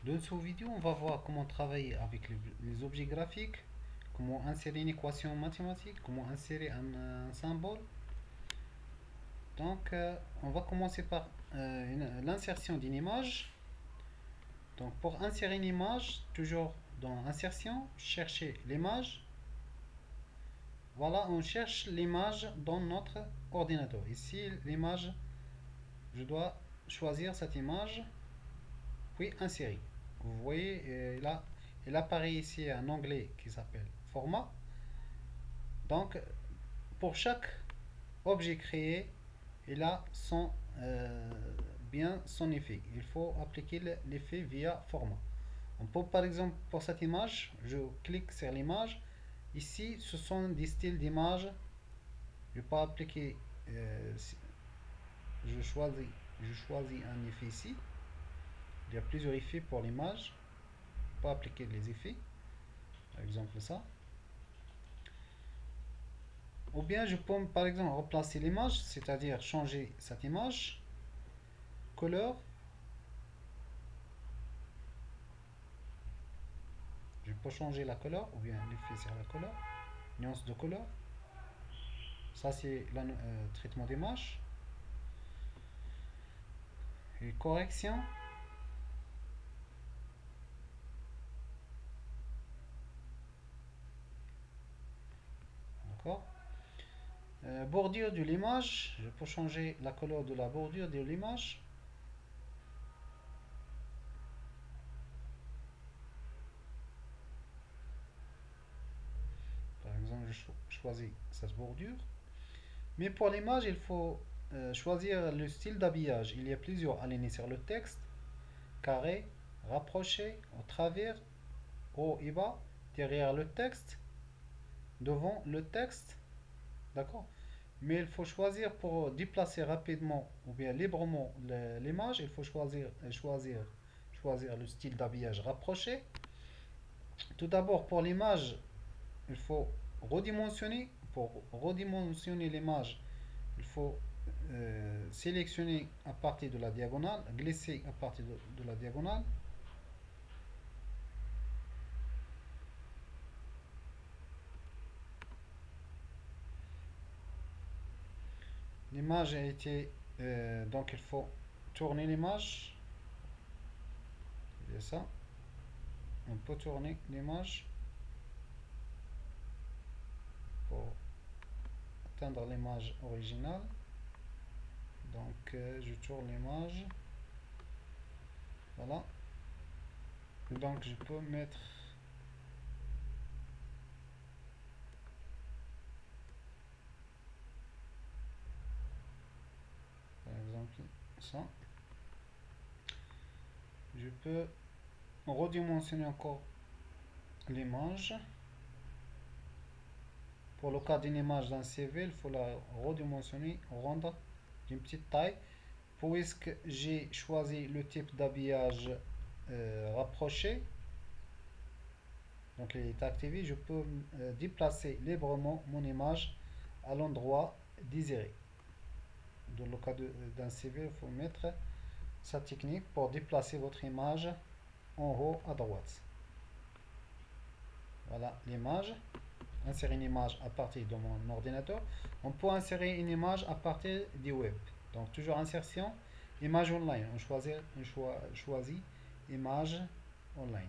Dans cette vidéo, on va voir comment travailler avec les objets graphiques, comment insérer une équation mathématique, comment insérer un symbole. Donc, on va commencer par l'insertion d'une image. Donc, pour insérer une image, toujours dans insertion, chercher l'image. Voilà, on cherche l'image dans notre ordinateur. Ici, l'image, je dois choisir cette image, puis insérer. Vous voyez, là, il apparaît ici un onglet qui s'appelle Format. Donc, pour chaque objet créé, il a bien son effet. Il faut appliquer l'effet via Format. On peut, par exemple, pour cette image, je clique sur l'image. Ici, ce sont des styles d'image. Je peux appliquer, je choisis, je choisis un effet ici. Il y a plusieurs effets pour l'image. Je peux appliquer les effets. Par exemple, ça. Ou bien je peux par exemple remplacer l'image, c'est-à-dire changer cette image, couleur, je peux changer la couleur, ou bien l'effet sur la couleur, nuance de couleur, ça c'est le traitement d'image, et correction, d'accord. Bordure de l'image, je peux changer la couleur de la bordure de l'image. Par exemple, je choisis cette bordure. Mais pour l'image, il faut choisir le style d'habillage. Il y a plusieurs alignés sur le texte, carré, rapproché, au travers, haut et bas, derrière le texte, devant le texte, d'accord. Mais il faut choisir pour déplacer rapidement ou bien librement l'image, il faut choisir le style d'habillage rapproché. Tout d'abord pour l'image, il faut redimensionner. Pour redimensionner l'image, il faut sélectionner à partir de la diagonale, glisser à partir de la diagonale. L'image a été... donc il faut tourner l'image. C'est ça. On peut tourner l'image pour atteindre l'image originale. Donc je tourne l'image. Voilà. Donc je peux mettre... Par exemple ça. Je peux redimensionner encore l'image. Pour le cas d'une image d'un CV, il faut la redimensionner, rendre d'une petite taille. Puisque j'ai choisi le type d'habillage rapproché, donc il est activé, je peux déplacer librement mon image à l'endroit désiré. Dans le cas d'un CV, il faut mettre sa technique pour déplacer votre image en haut à droite. Voilà l'image. Insérer une image à partir de mon ordinateur. On peut insérer une image à partir du web. Donc toujours insertion, image online. On choisit image online.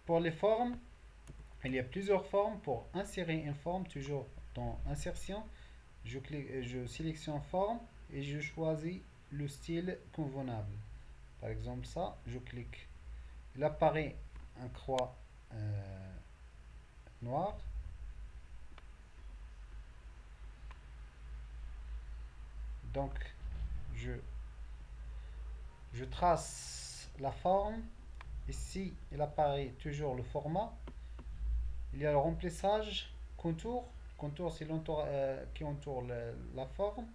Pour les formes, il y a plusieurs formes. Pour insérer une forme, toujours dans insertion, je sélectionne forme et je choisis le style convenable. Par exemple ça, je clique. Il apparaît un croix noir. Donc je trace la forme. Ici, il apparaît toujours le format. Il y a le remplissage, contour. Contour, c'est l'entour qui entoure la forme.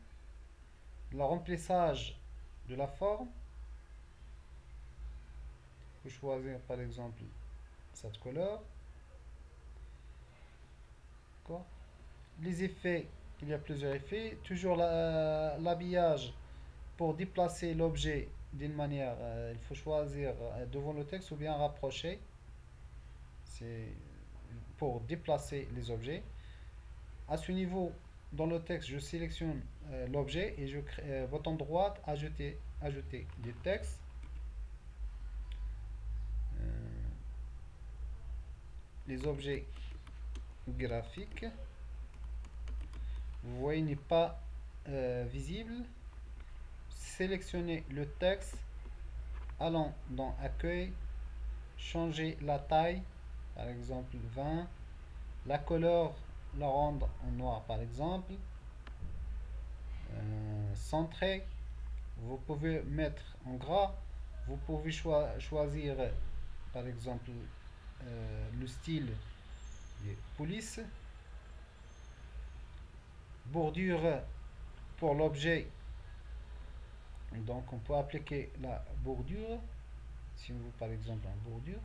Le remplissage de la forme. Je peux choisir par exemple cette couleur. Les effets, il y a plusieurs effets. Toujours l'habillage pour déplacer l'objet d'une manière, il faut choisir devant le texte ou bien rapprocher. C'est pour déplacer les objets. À ce niveau, dans le texte, je sélectionne l'objet et je crée bouton droit, ajouter des textes. Euh, les objets graphiques, vous voyez, n'est pas visible. Sélectionnez le texte, allons dans Accueil, changer la taille, par exemple 20, la couleur, la rendre en noir par exemple, centrer, vous pouvez mettre en gras, vous pouvez choisir par exemple le style des police, bordure pour l'objet, donc on peut appliquer la bordure, si vous par exemple en bordure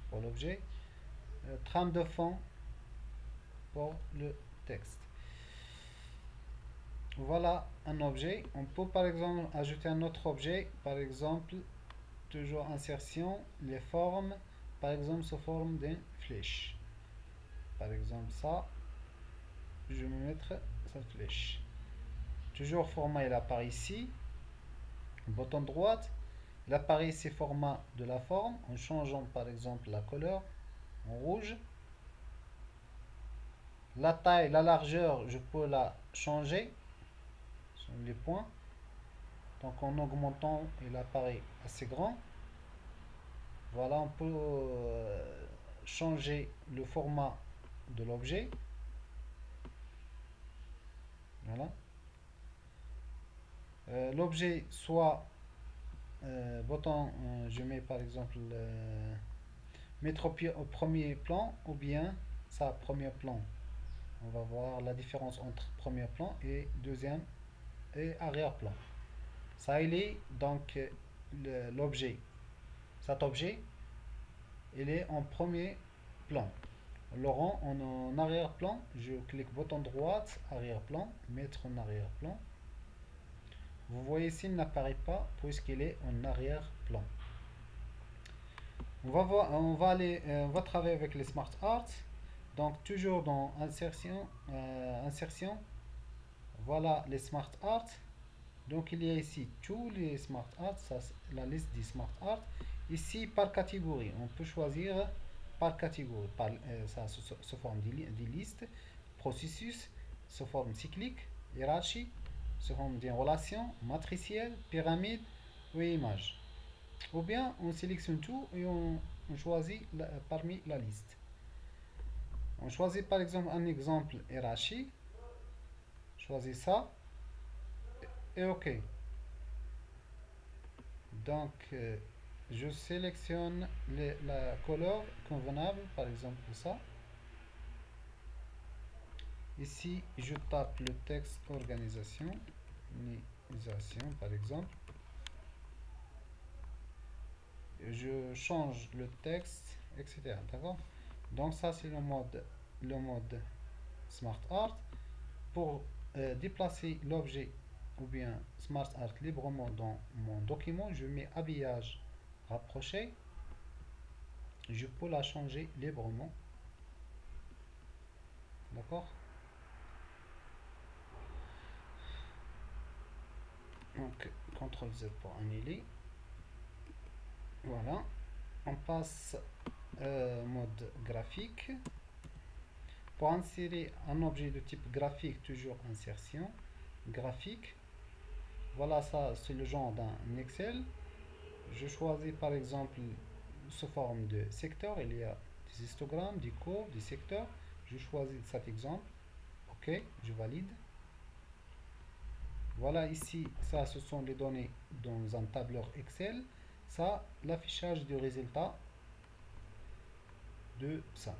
pour l'objet, trame de fond pour le texte. Voilà un objet. On peut par exemple ajouter un autre objet, par exemple, toujours insertion, les formes, par exemple sous forme d'une flèche. Par exemple ça, je vais mettre cette flèche. Toujours format, il apparaît ici. Bouton droite, il apparaît ici format de la forme, en changeant par exemple la couleur en rouge. La taille, la largeur, je peux la changer sur les points. Donc en augmentant, il apparaît assez grand. Voilà, on peut changer le format de l'objet. Voilà. L'objet soit bouton, je mets par exemple mettre au premier plan ou bien ça premier plan. On va voir la différence entre premier plan et deuxième et arrière-plan. Ça il est donc l'objet. Cet objet il est en premier plan. Laurent en arrière-plan, je clique bouton droite, arrière-plan, mettre en arrière-plan. Vous voyez ici, il n'apparaît pas puisqu'il est en arrière-plan. On va travailler avec les Smart Art. Donc toujours dans insertion, voilà les Smart Art. Donc il y a ici tous les Smart Art, ça c'est la liste des Smart Art. Ici par catégorie, on peut choisir par catégorie, ça sous forme des listes, processus, sous forme cyclique, hiérarchie, sous forme d'une relation, matricielle, pyramide ou image. Ou bien on sélectionne tout et on choisit parmi la liste. On choisit par exemple un exemple hiérarchie, choisis ça et OK. Donc je sélectionne la couleur convenable, par exemple ça. Ici, je tape le texte organisation par exemple. Je change le texte, etc. D'accord? Donc ça c'est le mode Smart Art. Pour déplacer l'objet ou bien Smart Art librement dans mon document, je mets habillage rapproché. Je peux la changer librement. D'accord? Donc, CTRL Z pour annuler. Voilà. On passe mode graphique. Pour insérer un objet de type graphique, toujours insertion, graphique. Voilà, ça c'est le genre d'un Excel. Je choisis par exemple sous forme de secteur. Il y a des histogrammes, des courbes, des secteurs. Je choisis cet exemple. OK, je valide. Voilà ici, ça ce sont les données dans un tableur Excel. Ça, l'affichage du résultat de ça.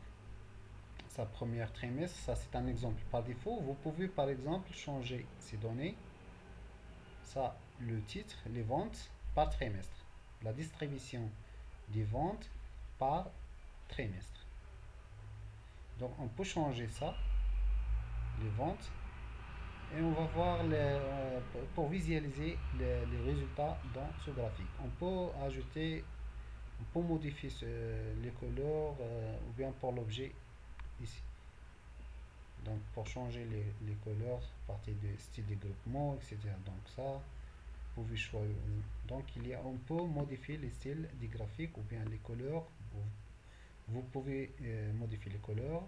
Sa première trimestre, ça c'est un exemple par défaut. Vous pouvez par exemple changer ces données. Ça, le titre, les ventes par trimestre. La distribution des ventes par trimestre. Donc on peut changer ça, les ventes. et on va voir pour visualiser les résultats dans ce graphique. On peut ajouter, on peut modifier les couleurs ou bien pour l'objet ici. Donc pour changer les couleurs à partir du style de groupement, etc. Donc ça, vous pouvez choisir. Donc on peut modifier les styles des graphiques ou bien les couleurs. Vous pouvez modifier les couleurs.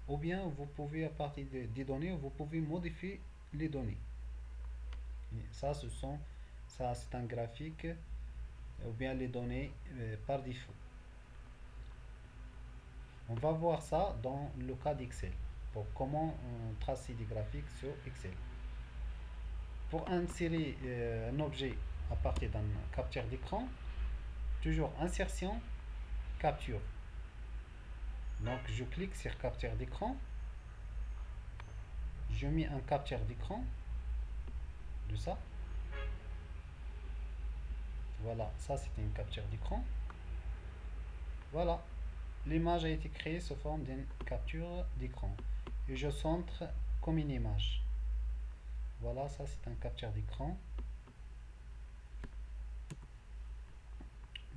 Ou bien vous pouvez à partir des données, vous pouvez modifier les données. Ça, ça c'est un graphique ou bien les données par défaut. On va voir ça dans le cas d'Excel, pour comment tracer des graphiques sur Excel. Pour insérer un objet à partir d'un capture d'écran, toujours insertion, capture. Donc je clique sur capture d'écran, je mets un capture d'écran de ça. Voilà, ça c'est une capture d'écran. Voilà, l'image a été créée sous forme d'une capture d'écran. Et je centre comme une image. Voilà, ça c'est un capture d'écran.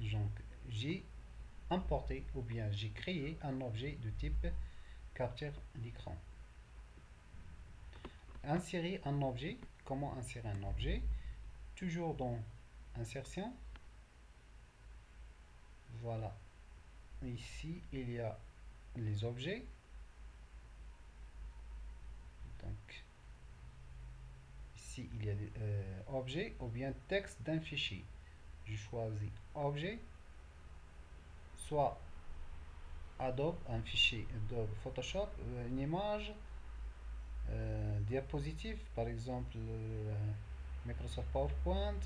Donc j'ai importé ou bien j'ai créé un objet de type capture d'écran. Insérer un objet. Comment insérer un objet? Toujours dans insertion. Voilà. Ici, il y a les objets. Donc, ici, il y a des objets ou bien texte d'un fichier. Je choisis objet, soit Adobe, un fichier Adobe Photoshop, une image, diapositive, par exemple Microsoft PowerPoint.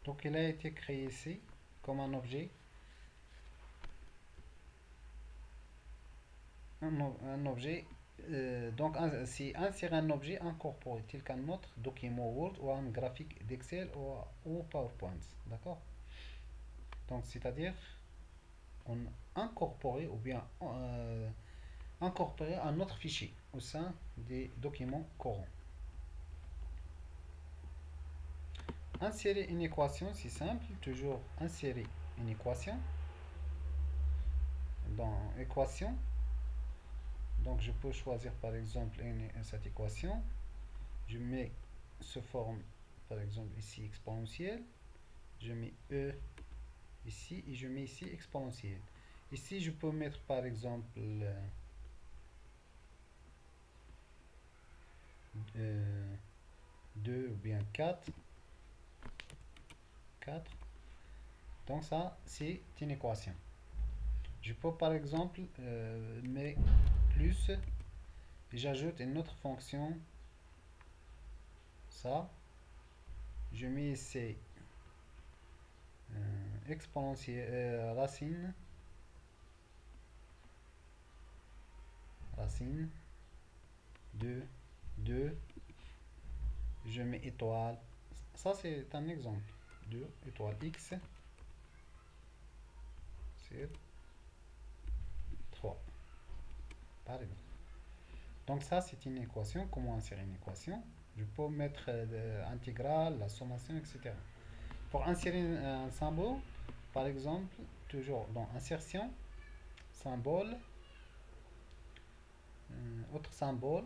Donc il a été créé ici comme un objet. Un objet. Donc c'est insérer un objet incorporé tel qu'un autre document Word ou un graphique d'Excel ou PowerPoint. D'accord? Donc c'est-à-dire on incorporer ou bien incorporer un autre fichier au sein des documents courants. Insérer une équation, c'est simple, toujours insérer une équation. Dans équation, donc je peux choisir par exemple cette équation. Je mets sous forme, par exemple ici exponentielle. Je mets E ici et je mets ici exponentielle. Ici je peux mettre par exemple 2 ou bien 4. Donc ça c'est une équation. Je peux par exemple mettre plus et j'ajoute une autre fonction. Ça, je mets ici exponentielle racine 2, je mets étoile. Ça c'est un exemple. 2 étoile x c'est 3 par exemple. Donc ça c'est une équation. Comment insérer une équation? Je peux mettre l'intégrale, la sommation, etc. Pour insérer un symbole, par exemple, toujours dans insertion, symbole, autre symbole.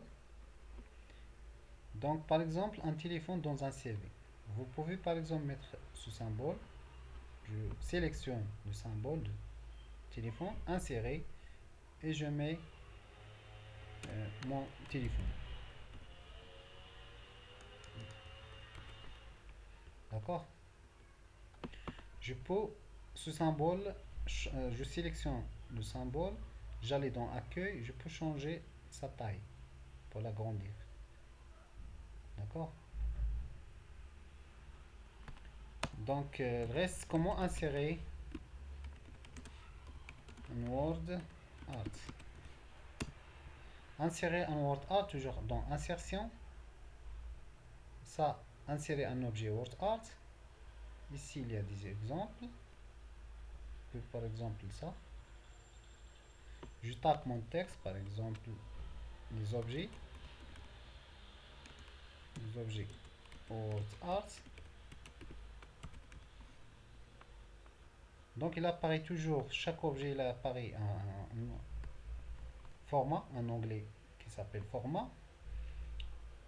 Donc par exemple un téléphone dans un CV. Vous pouvez par exemple mettre ce symbole. Je sélectionne le symbole de téléphone, insérer et je mets mon téléphone. D'accord? Je peux ce symbole, je sélectionne le symbole, j'allais dans accueil, je peux changer sa taille pour l'agrandir. D'accord? Donc, il reste comment insérer un word art. Insérer un word art toujours dans insertion. Ça, insérer un objet word art. Ici, il y a des exemples. Par exemple, ça. Je tape mon texte, par exemple, les objets word art. Donc, il apparaît toujours, chaque objet, il apparaît un format, un onglet qui s'appelle format.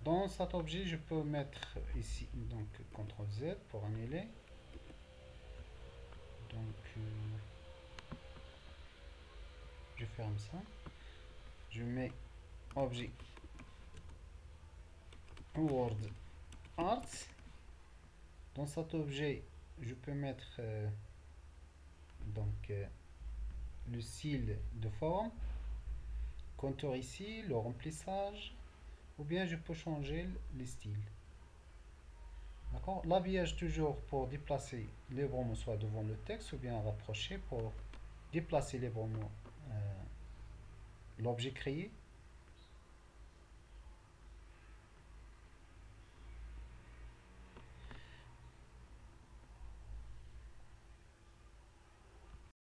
Dans cet objet, je peux mettre ici, donc CTRL Z pour annuler. Donc, je ferme ça. Je mets objet word art. Dans cet objet, je peux mettre le style de forme, contour ici, le remplissage, ou bien je peux changer les styles. D'accord. L'habillage toujours pour déplacer les bras soit devant le texte ou bien rapprocher pour déplacer les bras l'objet créé